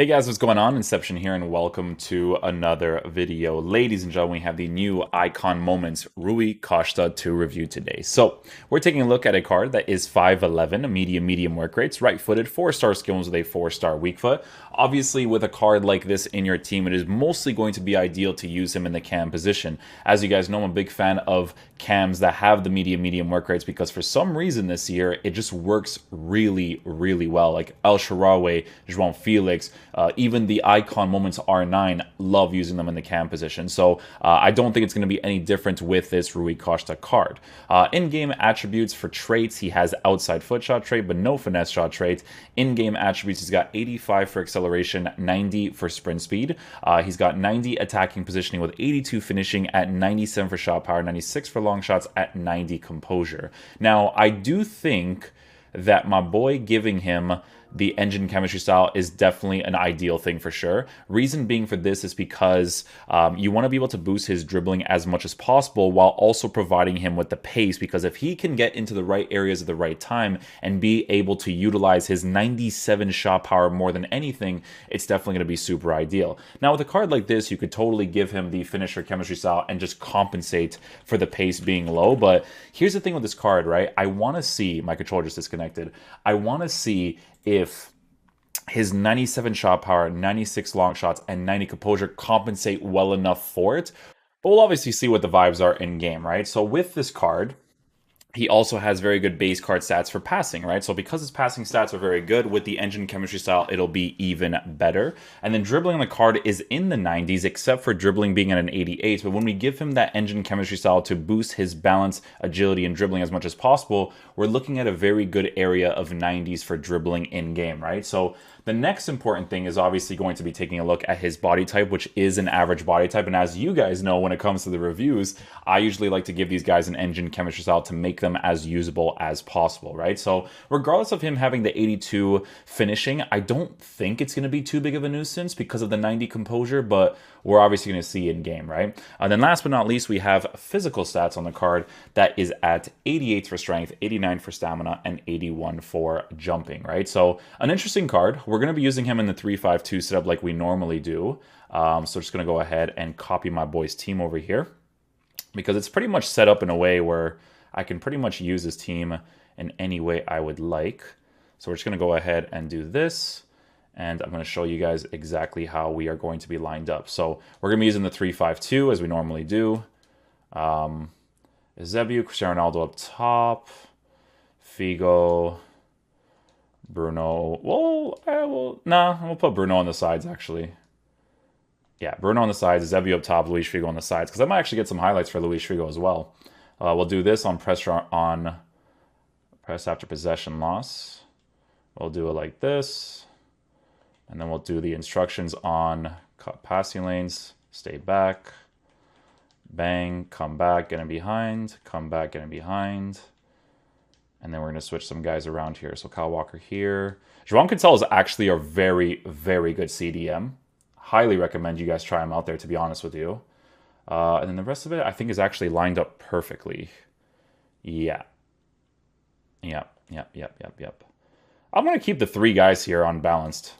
Hey guys, what's going on? Inception here, and welcome to another video. Ladies and gentlemen, we have the new Icon Moments Rui Costa to review today. So, we're taking a look at a card that is 5'11", medium work rates, right-footed, 4-star skills with a 4-star weak foot. Obviously, with a card like this in your team, it is mostly going to be ideal to use him in the cam position. As you guys know, I'm a big fan of cams that have the medium work rates because for some reason this year, it just works really well. Like El Shaarawy, João Felix, even the Icon Moments R9, love using them in the cam position. So I don't think it's going to be any different with this Rui Costa card. In-game attributes for traits, he has outside foot shot trait, but no finesse shot trait. In-game attributes, he's got 85 for acceleration, 90 for sprint speed. He's got 90 attacking positioning with 82 finishing at 97 for shot power, 96 for long shots at 90 composure. Now, I do think that my boy giving him the engine chemistry style is definitely an ideal thing for sure. Reason being for this is because you want to be able to boost his dribbling as much as possible while also providing him with the pace, because if he can get into the right areas at the right time and be able to utilize his 97 shot power more than anything, it's definitely going to be super ideal. Now with a card like this, you could totally give him the finisher chemistry style and just compensate for the pace being low. But here's the thing with this card, right? I want to see, my controller just disconnected, I want to see if his 97 shot power, 96 long shots, and 90 composure compensate well enough for it. But we'll obviously see what the vibes are in game, right? So with this card, he also has very good base card stats for passing, right? So because his passing stats are very good, with the engine chemistry style, it'll be even better. And then dribbling on the card is in the 90s, except for dribbling being at an 88. But when we give him that engine chemistry style to boost his balance, agility, and dribbling as much as possible, we're looking at a very good area of 90s for dribbling in-game, right? So the next important thing is obviously going to be taking a look at his body type, which is an average body type. And as you guys know, when it comes to the reviews, I usually like to give these guys an engine chemistry style to make them as usable as possible, right? So regardless of him having the 82 finishing, I don't think it's going to be too big of a nuisance because of the 90 composure, but we're obviously going to see in game, right? And then last but not least, we have physical stats on the card that is at 88 for strength, 89 for stamina, and 81 for jumping, right? So an interesting card. We're going to be using him in the 3-5-2 setup like we normally do. So just going to go ahead and copy my boy's team over here, because it's pretty much set up in a way where I can pretty much use this team in any way I would like. So we're just going to go ahead and do this, and I'm going to show you guys exactly how we are going to be lined up. So we're going to be using the 3-5-2 as we normally do. Eusebio, Cristiano Ronaldo up top, Figo, Bruno. We'll put Bruno on the sides actually. Yeah, Bruno on the sides, Eusebio up top, Luis Figo on the sides, because I might actually get some highlights for Luis Figo as well. We'll do this on press after possession loss. We'll do it like this. And then we'll do the instructions on cut passing lanes, stay back, bang, come back, get in behind, come back, get in behind. And then we're going to switch some guys around here. So Kyle Walker here. João Cancelo is actually a very good CDM. Highly recommend you guys try him out there, to be honest with you. And then the rest of it, I think, is actually lined up perfectly. Yeah. Yep. I'm going to keep the 3 guys here unbalanced.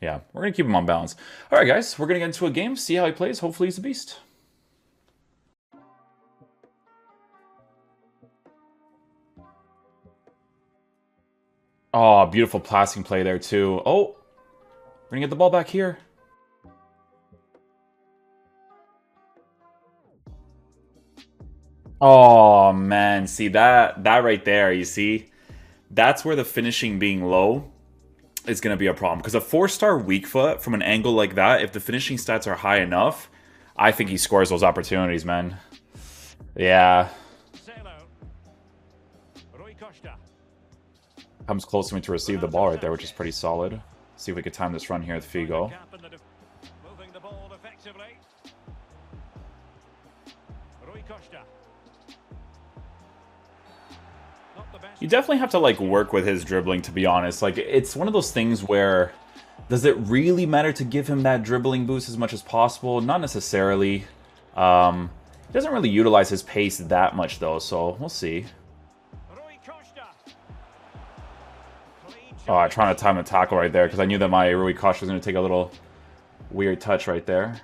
Yeah, we're going to keep him on balance. All right, guys, we're going to get into a game, see how he plays. Hopefully he's a beast. Oh, beautiful passing play there, too. Oh, we're going to get the ball back here. Oh, man. See, that right there, you see? That's where the finishing being low is going to be a problem. Because a 4-star weak foot from an angle like that, if the finishing stats are high enough, I think he scores those opportunities, man. Yeah. Comes close to me to receive the ball right there, which is pretty solid. See if we could time this run here with Figo. You definitely have to like work with his dribbling, to be honest. Like, it's one of those things where, does it really matter to give him that dribbling boost as much as possible? Not necessarily. He doesn't really utilize his pace that much though, so we'll see. Oh, trying to time the tackle right there because I knew that my Rui Costa was going to take a little weird touch right there.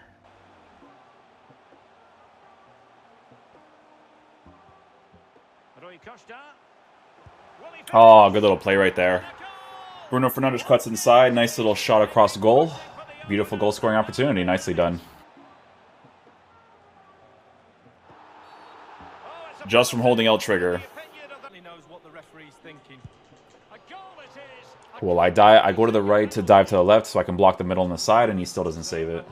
Oh, good little play right there. Bruno Fernandes cuts inside. Nice little shot across the goal. Beautiful goal scoring opportunity. Nicely done. Just from holding L trigger. Well, I go to the right to dive to the left so I can block the middle and the side, and he still doesn't save it.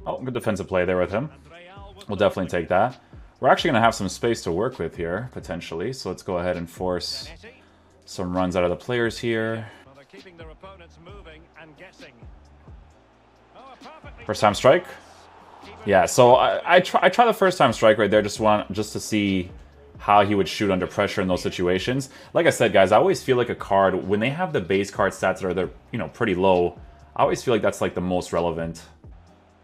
Oh, good defensive play there with him. We'll definitely take that. We're actually going to have some space to work with here, potentially. So let's go ahead and force some runs out of the players here. First time strike. Yeah, so I try the first time strike right there just to see how he would shoot under pressure in those situations. Like I said, guys, I always feel like a card, when they have the base card stats that are they're, you know, pretty low, I always feel like that's like the most relevant.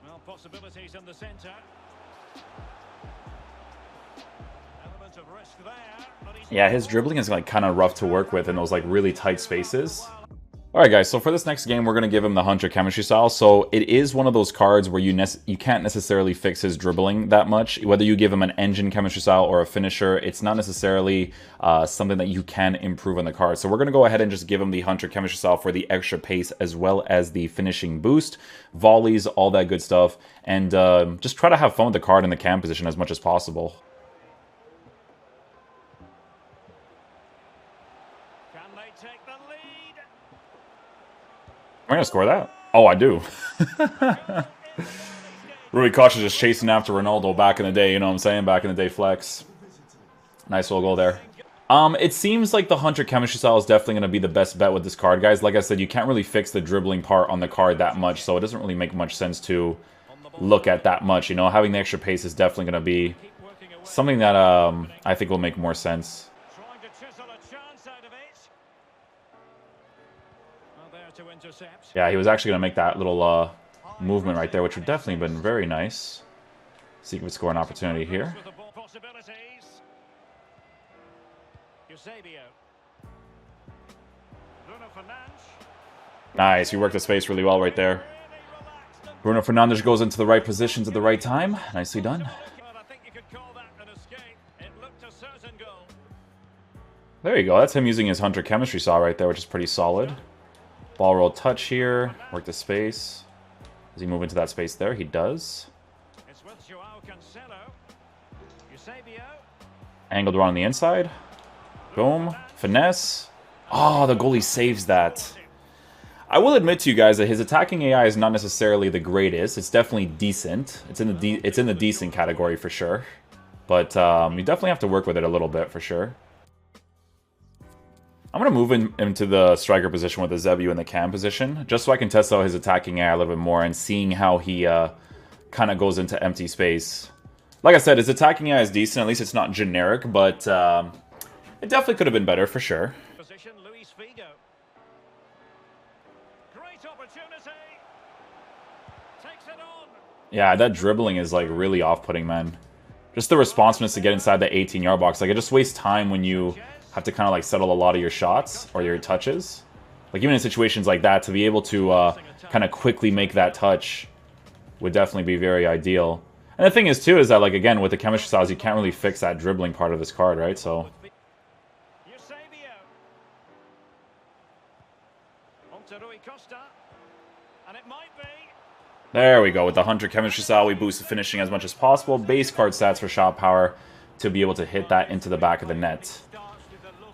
Well, possibilities in the center. Yeah, his dribbling is like kind of rough to work with in those like really tight spaces. Alright guys, so for this next game, we're going to give him the Hunter chemistry style. So it is one of those cards where you can't necessarily fix his dribbling that much. Whether you give him an engine chemistry style or a finisher, it's not necessarily something that you can improve on the card. So we're going to go ahead and just give him the Hunter chemistry style for the extra pace as well as the finishing boost, volleys, all that good stuff. And just try to have fun with the card in the cam position as much as possible. Am I going to score that? Oh, I do. Rui Costa just chasing after Ronaldo back in the day, you know what I'm saying? Back in the day flex. Nice little goal there. It seems like the Hunter chemistry style is definitely going to be the best bet with this card, guys. Like I said, you can't really fix the dribbling part on the card that much, so it doesn't really make much sense to look at that much. You know, having the extra pace is definitely going to be something that I think will make more sense. Yeah, he was actually going to make that little movement right there, which would definitely have been very nice. See if we can score an opportunity here. Nice, he worked the space really well right there. Bruno Fernandes goes into the right positions at the right time. Nicely done. There you go. That's him using his Hunter chemistry style right there, which is pretty solid. Ball roll touch here. Work the space. Does he move into that space there? He does. Angled around the inside. Boom. Finesse. Oh, the goalie saves that. I will admit to you guys that his attacking AI is not necessarily the greatest. It's definitely decent. It's in the decent category for sure. But you definitely have to work with it a little bit for sure. I'm going to move into the striker position with the Zebu in the cam position, just so I can test out his attacking AI a little bit more and seeing how he kind of goes into empty space. Like I said, his attacking AI is decent. At least it's not generic, but it definitely could have been better for sure. Yeah, that dribbling is like really off-putting, man. Just the responsiveness to get inside the 18-yard box. Like, it just wastes time when you have to kind of like settle a lot of your shots or your touches. Like, even in situations like that, to be able to kind of quickly make that touch would definitely be very ideal. And the thing is too is that, like, again, with the chemistry styles, you can't really fix that dribbling part of this card, right? So there we go. With the Hunter chemistry style, we boost the finishing as much as possible. Base card stats for shot power to be able to hit that into the back of the net.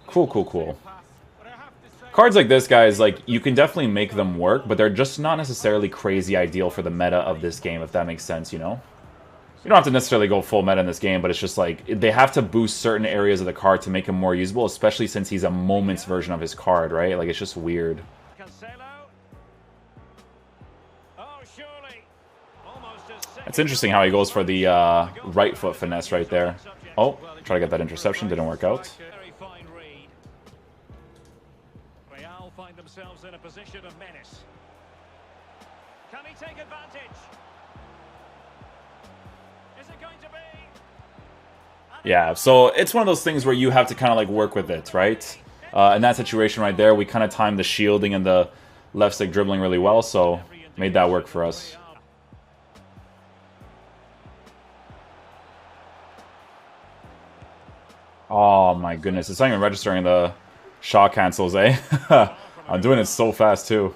Cool, cool, cool. Cards like this, guys, like, you can definitely make them work, but they're just not necessarily crazy ideal for the meta of this game, if that makes sense, you know? You don't have to necessarily go full meta in this game, but it's just like, they have to boost certain areas of the card to make him more usable, especially since he's a moments version of his card, right? Like, it's just weird. It's interesting how he goes for the right foot finesse right there. Oh, try to get that interception, didn't work out. Real find themselves in a position of menace. Can he take advantage? Is it going to be? Yeah, so it's one of those things where you have to kind of like work with it, right? In that situation right there, we kind of timed the shielding and the left stick dribbling really well, so made that work for us. Oh my goodness, it's not even registering the shot cancels, eh? I'm doing it so fast too.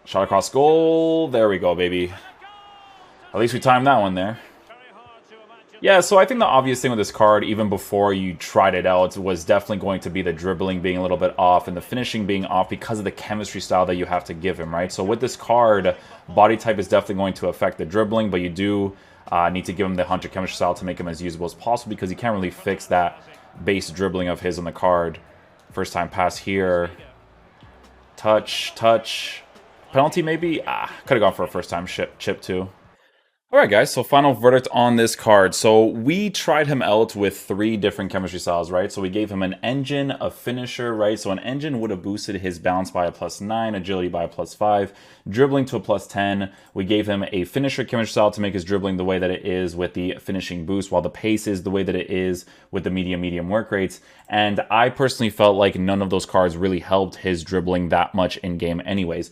Shot across goal. There we go, baby. At least we timed that one there. Yeah, so I think the obvious thing with this card, even before you tried it out, was definitely going to be the dribbling being a little bit off and the finishing being off because of the chemistry style that you have to give him, right? So with this card, body type is definitely going to affect the dribbling, but you do need to give him the Hunter chemistry style to make him as usable as possible because you can't really fix that base dribbling of his on the card. First time pass here. Touch, touch. Penalty maybe? Could have gone for a first time chip too. Alright guys, so final verdict on this card. So we tried him out with 3 different chemistry styles, right? So we gave him an engine, a finisher, right? So an engine would have boosted his balance by a +9, agility by a +5, dribbling to a +10. We gave him a finisher chemistry style to make his dribbling the way that it is with the finishing boost, while the pace is the way that it is with the medium work rates. And I personally felt like none of those cards really helped his dribbling that much in-game anyways.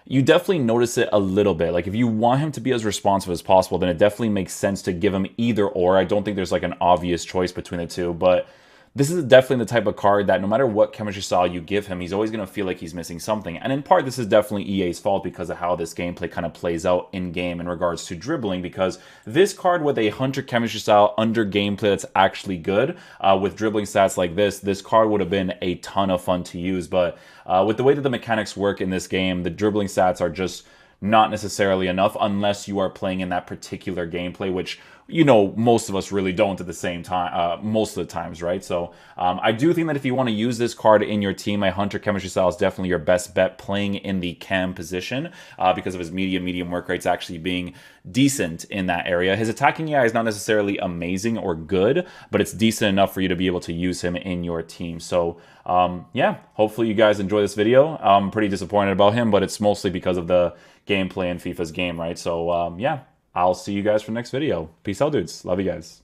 You definitely notice it a little bit. Like, if you want him to be as responsive as possible, then it definitely makes sense to give him either or. I don't think there's like an obvious choice between the two, but this is definitely the type of card that no matter what chemistry style you give him, he's always going to feel like he's missing something. And in part, this is definitely EA's fault because of how this gameplay kind of plays out in-game in regards to dribbling, because this card with a Hunter chemistry style under gameplay that's actually good, with dribbling stats like this card would have been a ton of fun to use. But with the way that the mechanics work in this game, the dribbling stats are just not necessarily enough unless you are playing in that particular gameplay, which, you know, most of us really don't at the same time, most of the times, right? So I do think that if you want to use this card in your team, a Hunter chemistry style is definitely your best bet playing in the cam position because of his medium work rates actually being decent in that area. His attacking AI is not necessarily amazing or good, but it's decent enough for you to be able to use him in your team. So yeah, hopefully you guys enjoy this video. I'm pretty disappointed about him, but it's mostly because of the gameplay in FIFA's game, right? So yeah, I'll see you guys for the next video. Peace out, dudes. Love you guys.